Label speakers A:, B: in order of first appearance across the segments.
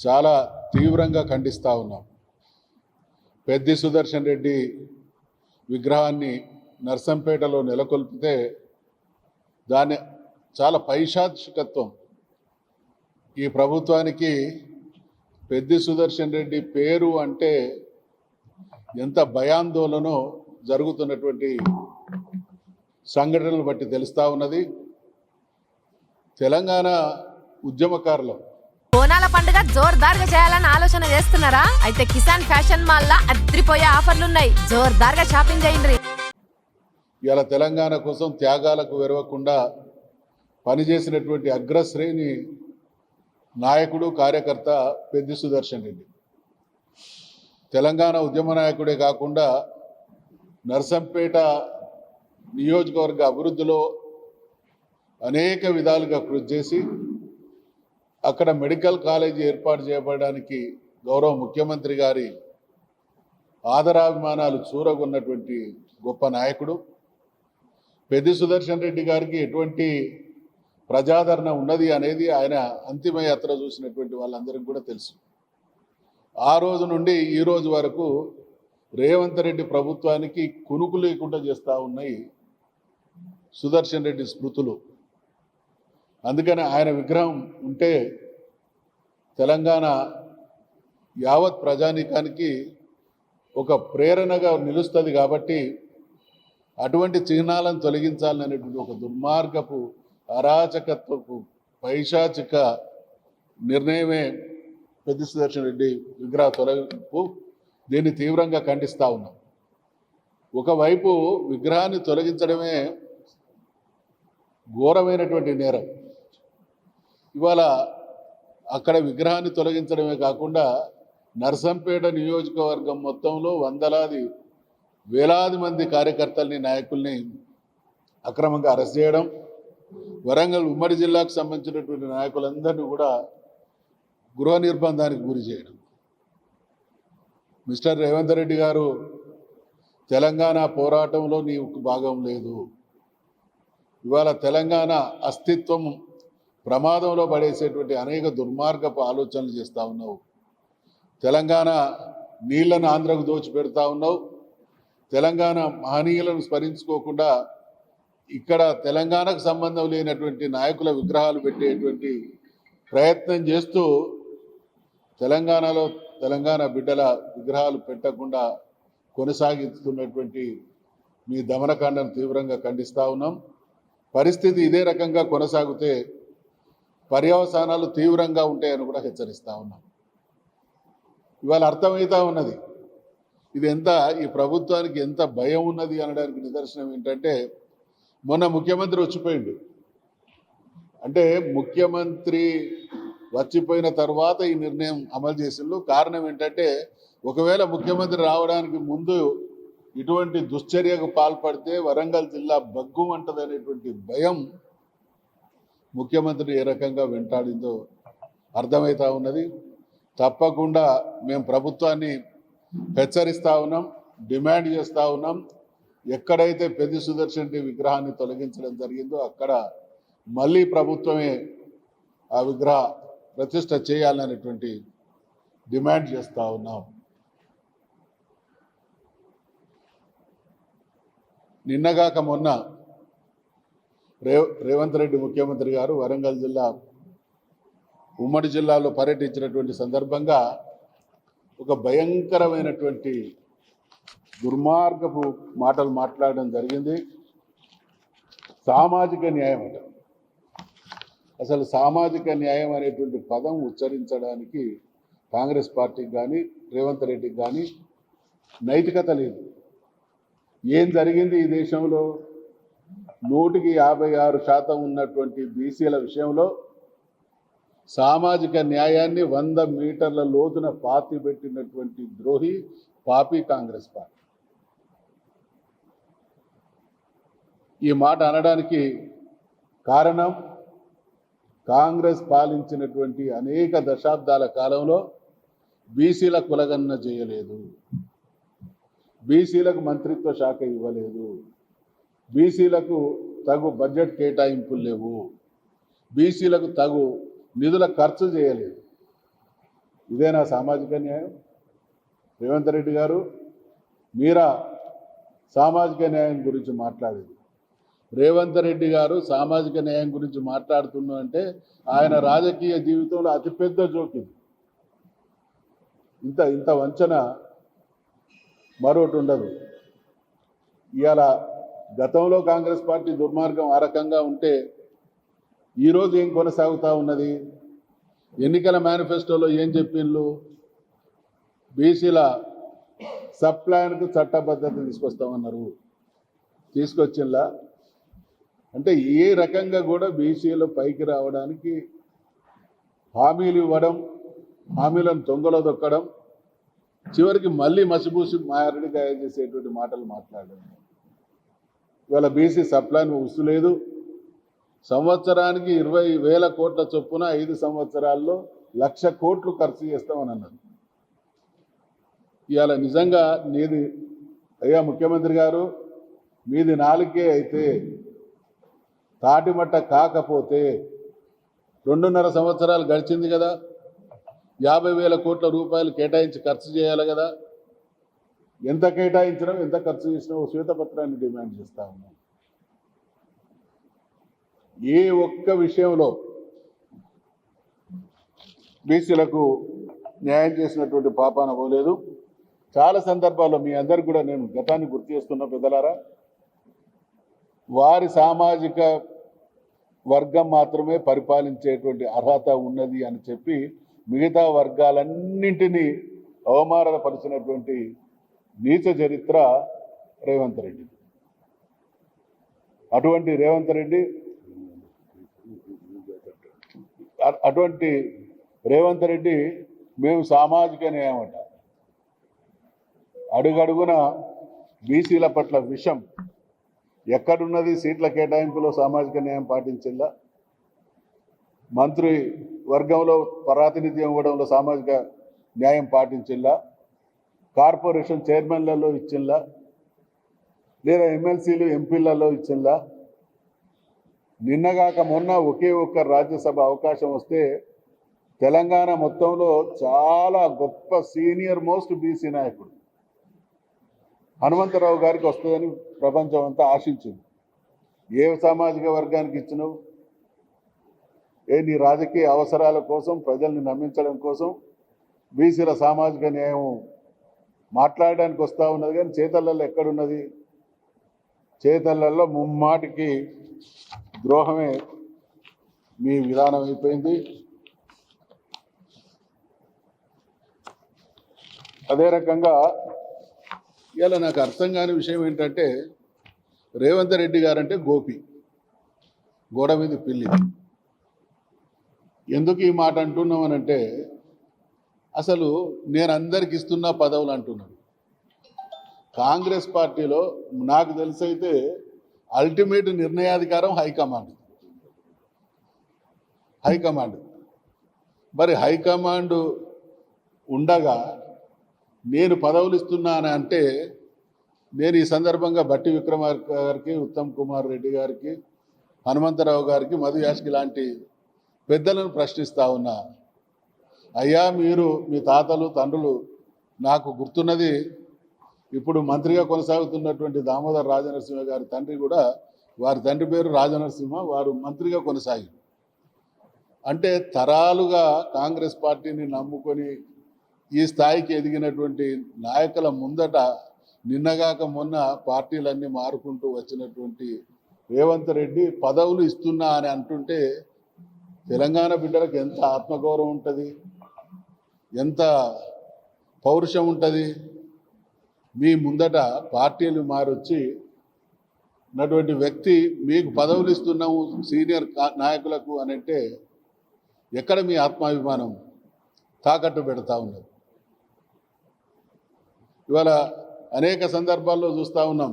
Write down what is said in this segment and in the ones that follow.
A: చాలా తీవ్రంగా ఖండిస్తూ ఉన్నాం. పెద్ది సుదర్శన్ రెడ్డి విగ్రహాన్ని నర్సంపేటలో నెలకొల్పితే దాని చాలా పైశాచికత్వం. ఈ ప్రభుత్వానికి పెద్ది సుదర్శన్ రెడ్డి పేరు అంటే ఎంత భయాందోళనో జరుగుతున్నటువంటి సంఘటనలు బట్టి తెలుస్తూ ఉన్నది. తెలంగాణ ఉద్యమకారులు
B: బోనాల పండుగ జోర్దార్గా చేయాలని ఆలోచన చేస్తున్నారా? అయితే కిసాన్ ఫ్యాషన్ మాల్ లా అద్రిపోయే ఆఫర్లున్నాయి. జోర్దార్గా షాపింగ్ చేయండి.
A: ఇలా తెలంగాణ కోసం త్యాగాలకు వెరవకుండా పనిచేసినటువంటి అగ్రశ్రేణి నాయకుడు కార్యకర్త పెద్ది సుదర్శన్ రెడ్డి. తెలంగాణ ఉద్యమ నాయకుడే కాకుండా నర్సంపేట నియోజకవర్గ అభివృద్ధిలో అనేక విధాలుగా కృషి చేసి అక్కడ మెడికల్ కాలేజీ ఏర్పాటు చేయబడడానికి గౌరవ ముఖ్యమంత్రి గారి ఆదరాభిమానాలు చూరగొన్నటువంటి గొప్ప నాయకుడు. పెద్ది సుదర్శన్ రెడ్డి గారికి ఎటువంటి ప్రజాదరణ ఉన్నది అనేది ఆయన అంతిమ యాత్ర చూసినటువంటి వాళ్ళందరికీ కూడా తెలుసు. ఆ రోజు నుండి ఈ రోజు వరకు రేవంత్ రెడ్డి ప్రభుత్వానికి కునుకు లేకుండా చేస్తూ ఉన్నాయి సుదర్శన్ రెడ్డి స్మృతులు. అందుకని ఆయన విగ్రహం ఉంటే తెలంగాణ యావత్ ప్రజానీకానికి ఒక ప్రేరణగా నిలుస్తుంది. కాబట్టి అటువంటి చిహ్నాలను తొలగించాలనేటువంటి ఒక దుర్మార్గపు అరాచకత్వపు పైశాచిక నిర్ణయమే పెద్ది సుదర్శన్ రెడ్డి విగ్రహ తొలగింపు. దీన్ని తీవ్రంగా ఖండిస్తూ ఉన్నాం. ఒకవైపు విగ్రహాన్ని తొలగించడమే ఘోరమైనటువంటి నేరం. ఇవాళ అక్కడ విగ్రహాన్ని తొలగించడమే కాకుండా నర్సంపేట నియోజకవర్గం మొత్తంలో వేలాది మంది కార్యకర్తల్ని నాయకుల్ని అక్రమంగా అరెస్ట్ చేయడం, వరంగల్ ఉమ్మడి జిల్లాకు సంబంధించినటువంటి నాయకులందరినీ కూడా గృహ నిర్బంధానికి గురి చేయడం. మిస్టర్ రేవంత్ రెడ్డి గారు, తెలంగాణ పోరాటంలో నీకు భాగం లేదు. ఇవాళ తెలంగాణ అస్తిత్వం ప్రమాదంలో పడేసేటువంటి అనేక దుర్మార్గపు ఆలోచనలు చేస్తూ ఉన్నావు. తెలంగాణ నీళ్లను ఆంధ్రకు దోచిపెడతా ఉన్నావు. తెలంగాణ మహనీయులను స్మరించుకోకుండా ఇక్కడ తెలంగాణకు సంబంధం లేనటువంటి నాయకుల విగ్రహాలు పెట్టేటువంటి ప్రయత్నం చేస్తూ తెలంగాణలో తెలంగాణ బిడ్డల విగ్రహాలు పెట్టకుండా కొనసాగిస్తున్నటువంటి మీ దమనకాండను తీవ్రంగా ఖండిస్తూ ఉన్నాం. పరిస్థితి ఇదే రకంగా కొనసాగితే పర్యవసానాలు తీవ్రంగా ఉంటాయని కూడా హెచ్చరిస్తూ ఉన్నాం. ఇవాళ అర్థమవుతా ఉన్నది ఇది ఈ ప్రభుత్వానికి ఎంత భయం ఉన్నది అనడానికి నిదర్శనం ఏంటంటే, మొన్న ముఖ్యమంత్రి వచ్చిపోయిండు. అంటే ముఖ్యమంత్రి వచ్చిపోయిన తర్వాత ఈ నిర్ణయం అమలు చేసిండు. కారణం ఏంటంటే, ఒకవేళ ముఖ్యమంత్రి రావడానికి ముందు ఇటువంటి దుశ్చర్యకు పాల్పడితే వరంగల్ జిల్లా బగ్గుమంటది అనేటువంటి భయం ముఖ్యమంత్రిని ఏ రకంగా వెంటాడిందో అర్థమవుతా ఉన్నది. తప్పకుండా మేము ప్రభుత్వాన్ని హెచ్చరిస్తూ ఉన్నాం, డిమాండ్ చేస్తూ ఉన్నాం. ఎక్కడైతే పెద్ది సుదర్శన్ రెడ్డి విగ్రహాన్ని తొలగించడం జరిగిందో అక్కడ మళ్ళీ ప్రభుత్వమే ఆ విగ్రహ ప్రతిష్ఠ చేయాలనేటువంటి డిమాండ్ చేస్తూ ఉన్నాం. నిన్నగాక మొన్న రేవంత్ రెడ్డి ముఖ్యమంత్రి గారు వరంగల్ జిల్లా ఉమ్మడి జిల్లాలో పర్యటించినటువంటి సందర్భంగా ఒక భయంకరమైనటువంటి దుర్మార్గపు మాటలు మాట్లాడడం జరిగింది. సామాజిక న్యాయం అంట. అసలు సామాజిక న్యాయం అనేటువంటి పదం ఉచ్చరించడానికి కాంగ్రెస్ పార్టీకి కానీ రేవంత్ రెడ్డికి కానీ నైతికత లేదు. ఏం జరిగింది ఈ దేశంలో? 156% ఉన్నటువంటి బీసీల విషయంలో సామాజిక న్యాయాన్ని 100 మీటర్ల లోతున పాతి పెట్టినటువంటి ద్రోహి పాపి కాంగ్రెస్ పార్టీ. ఈ మాట అనడానికి కారణం కాంగ్రెస్ పాలించినటువంటి అనేక దశాబ్దాల కాలంలో బీసీల కులగణన చేయలేదు, బీసీలకు మంత్రిత్వ శాఖ ఇవ్వలేదు, బీసీలకు తగు బడ్జెట్ కేటాయింపులు లేవు, బీసీలకు తగు నిధుల ఖర్చు చేయలేదు. ఇదేనా సామాజిక న్యాయం? రేవంత్ రెడ్డి గారు, మీరా సామాజిక న్యాయం గురించి మాట్లాడేది? రేవంత్ రెడ్డి గారు సామాజిక న్యాయం గురించి మాట్లాడుతున్నా అంటే ఆయన రాజకీయ జీవితంలో అతిపెద్ద జోక్యం. ఇంత వంచన మరొకటి ఉండదు. ఇవాళ గతంలో కాంగ్రెస్ పార్టీ దుర్మార్గం ఆ రకంగా ఉంటే ఈరోజు ఏం కొనసాగుతూ ఉన్నది? ఎన్నికల మేనిఫెస్టోలో ఏం చెప్పిండ్రు? బీసీల సబ్ ప్లాన్కు చట్టబద్ధత తీసుకొస్తామన్నారు. తీసుకొచ్చిందా? అంటే ఏ రకంగా కూడా బీసీలు పైకి రావడానికి హామీలు ఇవ్వడం, హామీలను తొంగలో దొక్కడం, చివరికి మళ్ళీ మసిబూసి మాయారెడ్డి గాయ చేసేటువంటి మాటలు మాట్లాడడం. ఇవాళ బీసీ సబ్ ప్లాన్ ఉసులేదు. సంవత్సరానికి 20,000 కోట్ల చొప్పున 5 సంవత్సరాల్లో 1,00,000 కోట్లు ఖర్చు చేస్తామని అన్నారు. ఇవాళ నిజంగా నీది అయ్యా ముఖ్యమంత్రి గారు, మీది నాలుగే అయితే తాటిమట్ట కాకపోతే 2.5 సంవత్సరాలు గడిచింది కదా, 50,000 కోట్ల రూపాయలు కేటాయించి ఖర్చు చేయాలి కదా. ఎంత కేటాయించడం, ఎంత ఖర్చు చేసినా శ్వేతపత్రాన్ని డిమాండ్ చేస్తా ఉన్నాం. ఏ ఒక్క విషయంలో బీసీలకు న్యాయం చేసినటువంటి పాపాన పోలేదు. చాలా సందర్భాల్లో మీ అందరికి కూడా నేను గతాన్ని గుర్తు చేస్తున్న పెద్దలారా, వారి సామాజిక వర్గం మాత్రమే పరిపాలించేటువంటి అర్హత ఉన్నది అని చెప్పి మిగతా వర్గాలన్నింటినీ అవమానపరిచినటువంటి నీచ చరిత్ర రేవంత్ రెడ్డి. అటువంటి రేవంత్ రెడ్డి మేము సామాజిక న్యాయం అంట, అడుగడుగున బీసీల పట్ల విషం. ఎక్కడున్నది? సీట్ల కేటాయింపులో సామాజిక న్యాయం పాటించిందా? మంత్రి వర్గంలో ప్రాతినిధ్యం ఇవ్వడంలో సామాజిక న్యాయం పాటించిందా? కార్పొరేషన్ చైర్మన్లలో ఇచ్చిందా? లేదా ఎమ్మెల్సీలు ఎంపీలలో ఇచ్చిందా? నిన్నగాక మొన్న ఒకే ఒక్క రాజ్యసభ అవకాశం వస్తే తెలంగాణ మొత్తంలో చాలా గొప్ప సీనియర్ మోస్ట్ బీసీ నాయకుడు హనుమంతరావు గారికి వస్తుందని ప్రపంచం అంతా ఆశించింది. ఏ సామాజిక వర్గానికి ఇచ్చినావు? నీ రాజకీయ అవసరాల కోసం, ప్రజల్ని నమ్మించడం కోసం బీసీల సామాజిక న్యాయం మాట్లాడడానికి వస్తూ ఉన్నది, కానీ చేతలలో ఎక్కడున్నది? చేతలలో ముమ్మాటికి ద్రోహమే మీ విధానం అయిపోయింది. అదే రకంగా ఇలా నాకు అర్థం కాని విషయం ఏంటంటే, రేవంత్ రెడ్డి గారంటే గోపి, గోడ మీద పిల్లి. ఎందుకు ఈ మాట అంటున్నామనంటే, అసలు నేను అందరికి ఇస్తున్న పదవులు అంటున్నాను. కాంగ్రెస్ పార్టీలో నాకు తెలిసైతే అల్టిమేట్ నిర్ణయాధికారం హైకమాండ్. మరి హైకమాండ్ ఉండగా నేను పదవులు ఇస్తున్నాను అంటే, నేను ఈ సందర్భంగా బట్టి విక్రమార్క గారికి, ఉత్తమ్ కుమార్ రెడ్డి గారికి, హనుమంతరావు గారికి, మధు యాష్కి లాంటి పెద్దలను ప్రశ్నిస్తూ ఉన్నా. అయ్యా, మీరు మీ తాతలు తండ్రులు, నాకు గుర్తున్నది ఇప్పుడు మంత్రిగా కొనసాగుతున్నటువంటి దామోదర్ రాజనరసింహ గారి తండ్రి కూడా, వారి తండ్రి పేరు రాజనరసింహ, వారు మంత్రిగా కొనసాగి, అంటే తరాలుగా కాంగ్రెస్ పార్టీని నమ్ముకొని ఈ స్థాయికి ఎదిగినటువంటి నాయకుల ముందట నిన్నగాక మొన్న పార్టీలన్నీ మారుకుంటూ వచ్చినటువంటి రేవంత్ రెడ్డి పదవులు ఇస్తున్నా అని అంటుంటే తెలంగాణ బిడ్డలకు ఎంత ఆత్మగౌరవం ఉంటుంది, ఎంత పౌరుషం ఉంటుంది? మీ ముందట పార్టీలు మారొచ్చి ఉన్నటువంటి వ్యక్తి మీకు పదవులు ఇస్తున్నాము సీనియర్ నాయకులకు అని అంటే ఎక్కడ మీ ఆత్మాభిమానం తాకట్టు పెడతా ఉన్నారు? ఇవాళ అనేక సందర్భాల్లో చూస్తూ ఉన్నాం,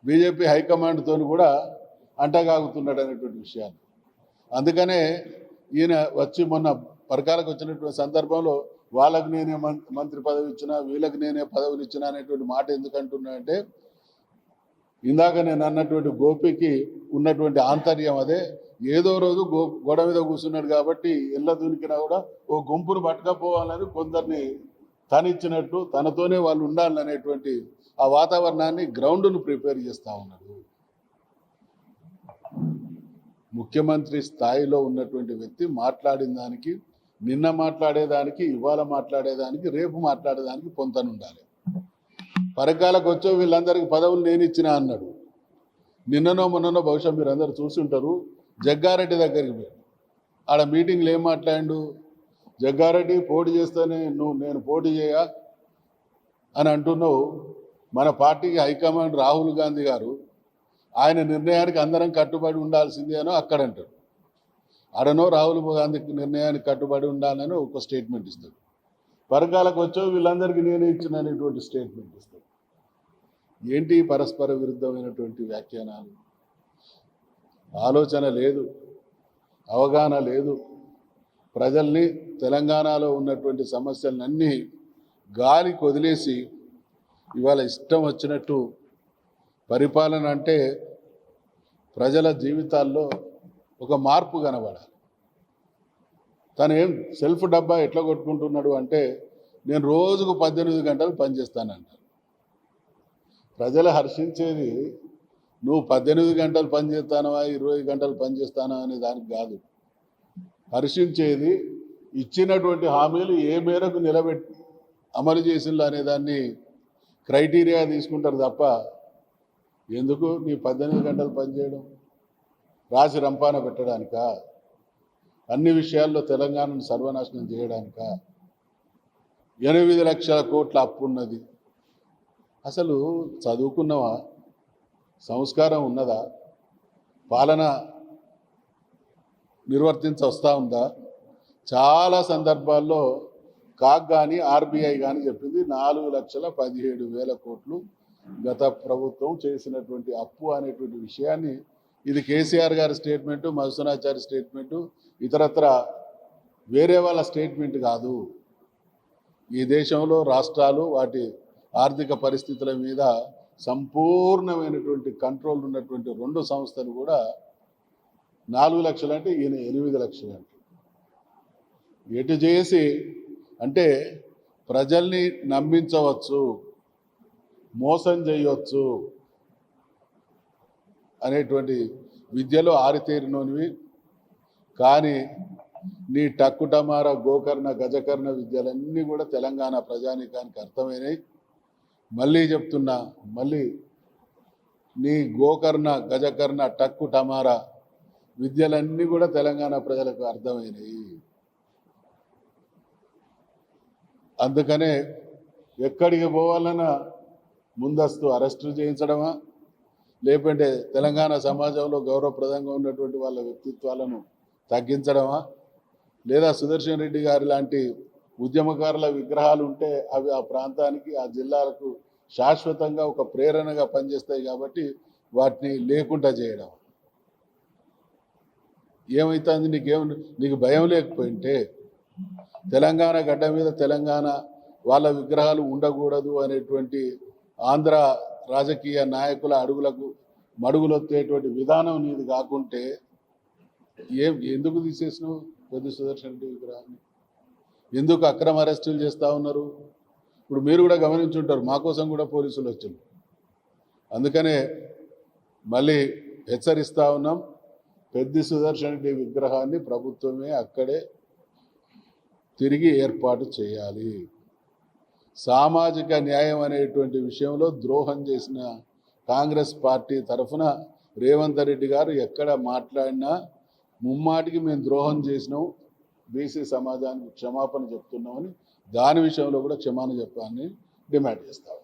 A: బీజేపీ హైకమాండ్తో కూడా అంటగాగుతున్నాడు అనేటువంటి విషయాలు. అందుకనే ఈయన వచ్చి మొన్న పరకాలకు వచ్చినటువంటి సందర్భంలో వాళ్ళకు నేనే మంత్రి పదవి ఇచ్చినా, వీళ్ళకి నేనే పదవులు ఇచ్చినా అనేటువంటి మాట ఎందుకంటున్నా అంటే, ఇందాక నేను అన్నటువంటి గోపికి ఉన్నటువంటి ఆంతర్యం అదే. ఏదో రోజు గోడ మీద కూర్చున్నాడు కాబట్టి ఇళ్ళ దునికినా కూడా ఓ గుంపును పట్టుకపోవాలని కొందరిని తనిచ్చినట్టు తనతోనే వాళ్ళు ఉండాలనేటువంటి ఆ వాతావరణాన్ని గ్రౌండ్ను ప్రిపేర్ చేస్తూ ఉన్నాడు. ముఖ్యమంత్రి స్థాయిలో ఉన్నటువంటి వ్యక్తి మాట్లాడిన దానికి, నిన్న మాట్లాడేదానికి, ఇవాళ మాట్లాడేదానికి, రేపు మాట్లాడేదానికి పొంతనుండాలి. పరకాలకు వచ్చో వీళ్ళందరికీ పదవులు నేను ఇచ్చినా అన్నాడు. నిన్ననో మొన్ననో బహుశా మీరు అందరు చూసి ఉంటారు. జగ్గారెడ్డి దగ్గరికి పోయి ఆడ మీటింగ్లు ఏం మాట్లాడు, జగ్గారెడ్డి పోటీ చేస్తేనే నేను పోటీ చేయ అని అంటున్నావు. మన పార్టీకి హైకమాండ్ రాహుల్ గాంధీ గారు ఆయన నిర్ణయానికి అందరం కట్టుబడి ఉండాల్సిందే అనో అక్కడ అంటాడు. ఆడనో రాహుల్ గాంధీ నిర్ణయానికి కట్టుబడి ఉండాలని ఒక స్టేట్మెంట్ ఇస్తాడు. పరకాలకు వచ్చో వీళ్ళందరికీ నేనే ఇచ్చినటువంటి స్టేట్మెంట్ ఇస్తాడు. ఏంటి పరస్పర విరుద్ధమైనటువంటి వ్యాఖ్యానాలు? ఆలోచన లేదు, అవగాహన లేదు. ప్రజల్ని తెలంగాణలో ఉన్నటువంటి సమస్యలన్నీ గాలికి వదిలేసి ఇవాళ ఇష్టం వచ్చినట్టు పరిపాలన అంటే ప్రజల జీవితాల్లో ఒక మార్పు కనబడాలి. తను ఏం సెల్ఫ్ డబ్బా ఎట్లా కొట్టుకుంటున్నాడు అంటే నేను రోజుకు 18 గంటలు పనిచేస్తానంట. ప్రజలు హర్షించేది నువ్వు 18 గంటలు పనిచేస్తానవా 20 గంటలు పనిచేస్తానా అనే దానికి కాదు. హర్షించేది ఇచ్చినటువంటి హామీలు ఏ మేరకు అమలు చేసిండ్రు అనే దాన్ని క్రైటీరియా తీసుకుంటారు తప్ప ఎందుకు నీ 18 గంటలు పనిచేయడం? రాసి రంపాన పెట్టడానికా? అన్ని విషయాల్లో తెలంగాణను సర్వనాశనం చేయడానికా? 8 లక్షల కోట్ల అప్పు ఉన్నది. అసలు చదువుకున్నవా? సంస్కారం ఉన్నదా? పాలన నిర్వర్తించొస్తా ఉందా? చాలా సందర్భాల్లో కాగ్ కానీ ఆర్బీఐ కానీ చెప్పింది 4,17,000 కోట్లు గత ప్రభుత్వం చేసినటువంటి అప్పు అనేటువంటి విషయాన్ని. ఇది కేసీఆర్ గారి స్టేట్మెంటు, మధుసూనాచారి స్టేట్మెంటు, ఇతరత్ర వేరే వాళ్ళ స్టేట్మెంట్ కాదు. ఈ దేశంలో రాష్ట్రాలు వాటి ఆర్థిక పరిస్థితుల మీద సంపూర్ణమైనటువంటి కంట్రోల్ ఉన్నటువంటి 2 సంస్థలు కూడా 4 లక్షలు అంటే ఈయన 8 లక్షలు అంటే ఎటు చేసి అంటే ప్రజల్ని నమ్మించవచ్చు, మోసం చేయవచ్చు అనేటువంటి విద్యలో ఆరితేరినోనివి. కానీ నీ టక్కుటమార గోకర్ణ గజకర్ణ విద్యలన్నీ కూడా తెలంగాణ ప్రజానీకానికి అర్థమైనాయి. మళ్ళీ చెప్తున్నా, మళ్ళీ నీ గోకర్ణ గజకర్ణ టక్కుటమార విద్యలన్నీ కూడా తెలంగాణ ప్రజలకు అర్థమైనాయి. అందుకనే ఎక్కడికి పోవాలన్నా ముందస్తు అరెస్టులు చేయించడమా, లేకుంటే తెలంగాణ సమాజంలో గౌరవప్రదంగా ఉన్నటువంటి వాళ్ళ వ్యక్తిత్వాలను తగ్గించడమా, లేదా సుదర్శన్ రెడ్డి గారి లాంటి ఉద్యమకారుల విగ్రహాలు ఉంటే అవి ఆ ప్రాంతానికి, ఆ జిల్లాలకు శాశ్వతంగా ఒక ప్రేరణగా పనిచేస్తాయి కాబట్టి వాటిని లేకుండా చేయడం. ఏమవుతుంది? నీకు భయం లేకపోయింటే తెలంగాణ గడ్డ మీద తెలంగాణ వాళ్ళ విగ్రహాలు ఉండకూడదు అనేటువంటి ఆంధ్ర రాజకీయ నాయకుల అడుగులకు మడుగులొత్తేటువంటి విధానం నీది కాకుంటే ఎందుకు తీసేసినావు పెద్ద సుదర్శన్ రెడ్డి విగ్రహాన్ని? ఎందుకు అక్రమ అరెస్టులు చేస్తూ ఉన్నారు? ఇప్పుడు మీరు కూడా గమనించుంటారు, మా కోసం కూడా పోలీసులు వచ్చారు. అందుకనే మళ్ళీ హెచ్చరిస్తూ ఉన్నాం, పెద్ద సుదర్శన్ రెడ్డి విగ్రహాన్ని ప్రభుత్వమే అక్కడే తిరిగి ఏర్పాటు చేయాలి. సామాజిక న్యాయం అనేటువంటి విషయంలో ద్రోహం చేసిన కాంగ్రెస్ పార్టీ తరఫున రేవంత్ రెడ్డి గారు ఎక్కడ మాట్లాడినా ముమ్మాటికి మేము ద్రోహం చేసినాం, బీసీ సమాజానికి క్షమాపణ చెప్తున్నామని దాని విషయంలో కూడా క్షమాపణ చెప్పాలని డిమాండ్ చేస్తాం.